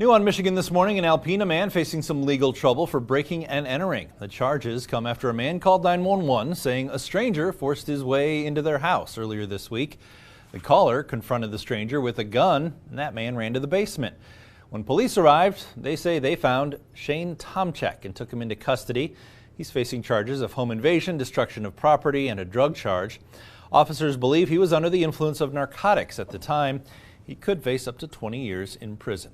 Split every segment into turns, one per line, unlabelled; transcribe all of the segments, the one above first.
New on Michigan this morning, an Alpena man facing some legal trouble for breaking and entering. The charges come after a man called 911 saying a stranger forced his way into their house earlier this week. The caller confronted the stranger with a gun, and that man ran to the basement. When police arrived, they say they found Shane Tomchek and took him into custody. He's facing charges of home invasion, destruction of property, and a drug charge. Officers believe he was under the influence of narcotics at the time. He could face up to 20 years in prison.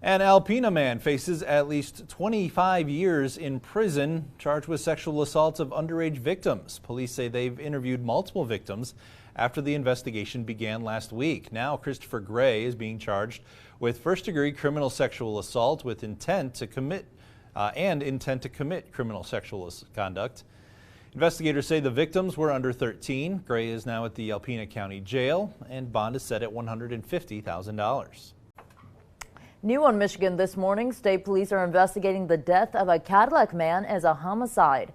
An Alpena man faces at least 25 years in prison, charged with sexual assaults of underage victims. Police say they've interviewed multiple victims after the investigation began last week. Now Christopher Gray is being charged with first-degree criminal sexual assault with intent to commit criminal sexual conduct. Investigators say the victims were under 13. Gray is now at the Alpena County Jail, and bond is set at $150,000.
New on Michigan this morning, state police are investigating the death of a Cadillac man as a homicide.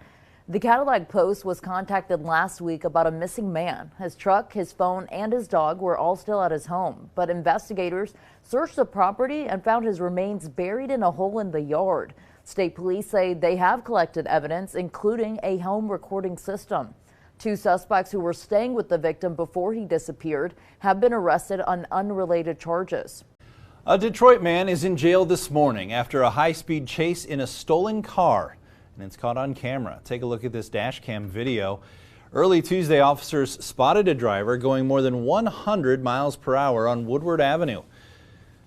The Cadillac Post was contacted last week about a missing man. His truck, his phone, and his dog were all still at his home, but investigators searched the property and found his remains buried in a hole in the yard. State police say they have collected evidence, including a home recording system. Two suspects who were staying with the victim before he disappeared have been arrested on unrelated charges.
A Detroit man is in jail this morning after a high-speed chase in a stolen car, and it's caught on camera. Take a look at this dash cam video. Early Tuesday, officers spotted a driver going more than 100 miles per hour on Woodward Avenue.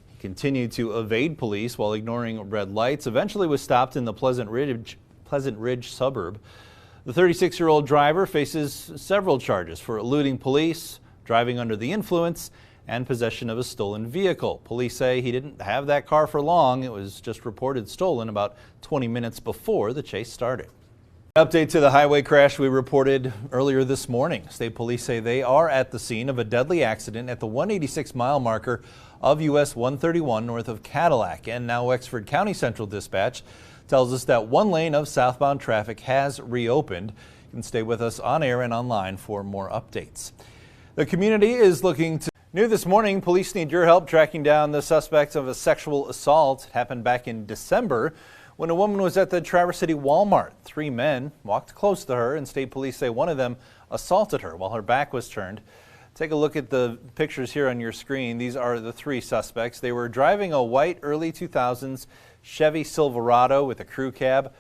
He continued to evade police while ignoring red lights, eventually was stopped in the Pleasant Ridge suburb. The 36-year-old driver faces several charges for eluding police, driving under the influence, and possession of a stolen vehicle. Police say he didn't have that car for long. It was just reported stolen about 20 minutes before the chase started. Update to the highway crash we reported earlier this morning. State police say they are at the scene of a deadly accident at the 186-mile marker of US 131 north of Cadillac. And now Wexford County Central Dispatch tells us that one lane of southbound traffic has reopened. You can stay with us on air and online for more updates. The community is looking to New this morning, police need your help tracking down the suspects of a sexual assault. It happened back in December when a woman was at the Traverse City Walmart. Three men walked close to her, and state police say one of them assaulted her while her back was turned. Take a look at the pictures here on your screen. These are the three suspects. They were driving a white early 2000s Chevy Silverado with a crew cab.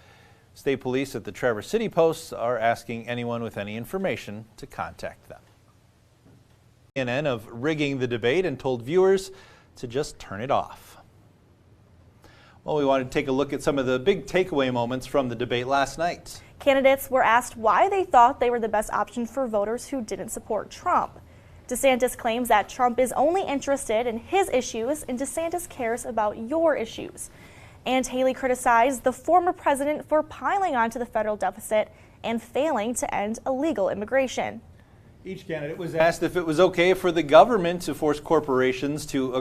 State police at the Traverse City Post are asking anyone with any information to contact them. CNN of rigging the debate and told viewers to just turn it off. Well, we wanted to take a look at some of the big takeaway moments from the debate last night.
Candidates were asked why they thought they were the best option for voters who didn't support Trump. DeSantis claims that Trump is only interested in his issues and DeSantis cares about your issues. And Haley criticized the former president for piling onto the federal deficit and failing to end illegal immigration.
Each candidate was asked if it was okay for the government to force corporations to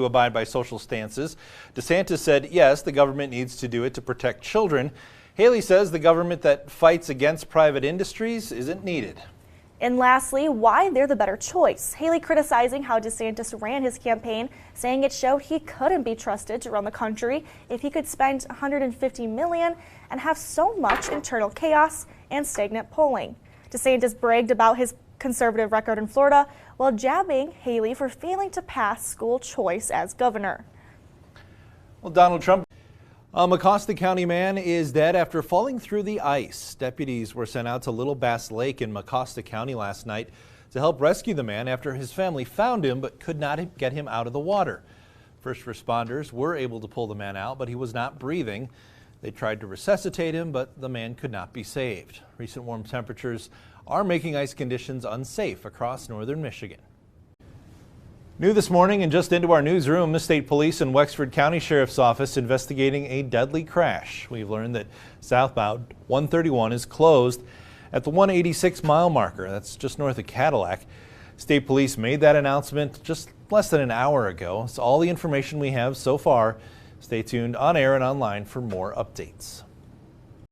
abide by social stances. DeSantis said, yes, the government needs to do it to protect children. Haley says the government that fights against private industries isn't needed.
And lastly, why they're the better choice. Haley criticizing how DeSantis ran his campaign, saying it showed he couldn't be trusted to run the country if he could spend $150 million and have so much internal chaos and stagnant polling. DeSantis bragged about his conservative record in Florida while jabbing Haley for failing to pass school choice as governor.
Well, Donald Trump. A Mecosta County man is dead after falling through the ice. Deputies were sent out to Little Bass Lake in Mecosta County last night to help rescue the man after his family found him but could not get him out of the water. First responders were able to pull the man out, but he was not breathing. They tried to resuscitate him, but the man could not be saved. Recent warm temperatures are making ice conditions unsafe across northern Michigan. New this morning and just into our newsroom, the State Police and Wexford County Sheriff's Office investigating a deadly crash. We've learned that southbound 131 is closed at the 186-mile marker. That's just north of Cadillac. State Police made that announcement just less than an hour ago. It's all the information we have so far. Stay tuned on air and online for more updates.